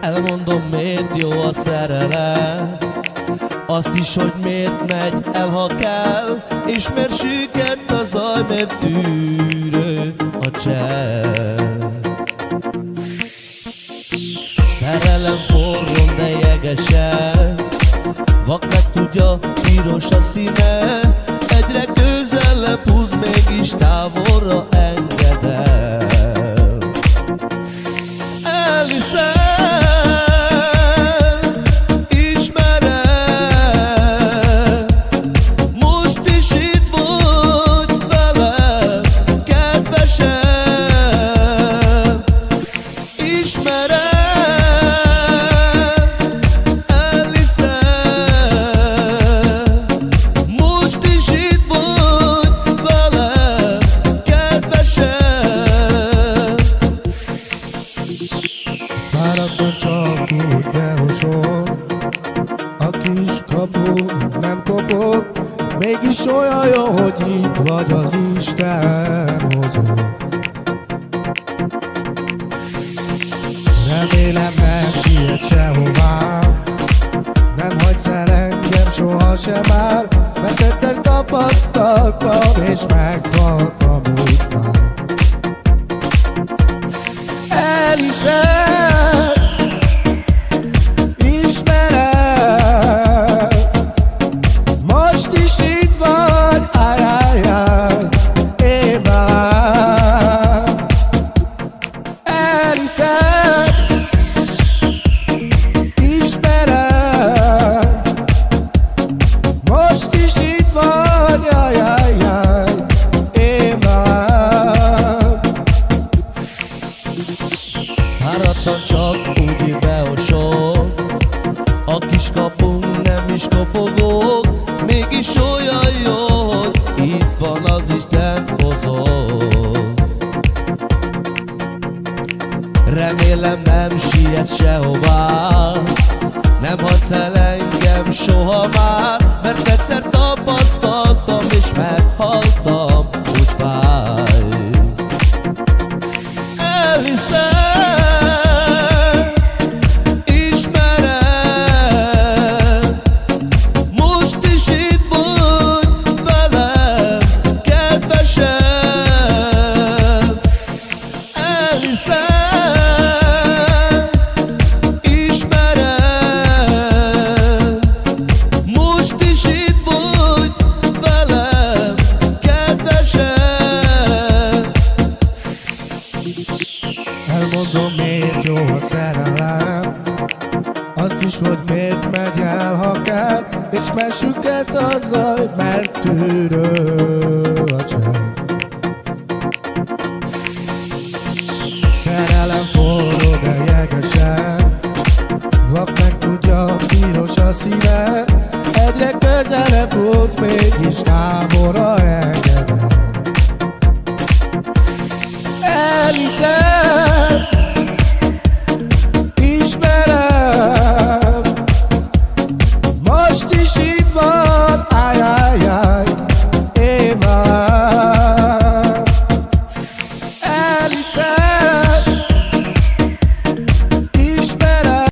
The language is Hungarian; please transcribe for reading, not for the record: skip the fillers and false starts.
Elmondom, miért jó a szerelem, azt is, hogy miért megy el, ha kell, és miért süket a zaj, miért tűrő a csend. Szerelem forró, de jegesen, vak meg tudja, piros a színe, egyre közelebb húz, mégis távolra engedem. Elhiszem, fáradtan csak úgy behosom, a kis kapu nem kopog, mégis olyan jó, hogy itt vagy, az Isten hozó. Remélem nem siet sehová, nem hagysz el engem sohasem már, mert egyszer tapasztaltam és meghaltam, úgy fáj. Elhiszem, ismerem, most is itt vagy, ajajaj, én már. Elhiszem, ismerem, most is itt vagy, ajajaj, én már. Fáradtan csak úgy beosok, a kis kapunk nem is kopogok, mégis olyan jó, hogy itt van, az Isten hozott. Remélem nem sietsz sehová, nem hagysz el engem soha már, mert egyszer tapasztaltam és meghaltam, úgy fáj. Elhiszem, elmondom, miért jó a szerelem, azt is, hogy miért megy el, ha kell, és mert süket a zaj, mert tűrő a csend. Szerelem forró, de jegesen, vak meg tudja, piros a szíve, egyre közelebb húz, mégis távolra engedem. Elhiszem,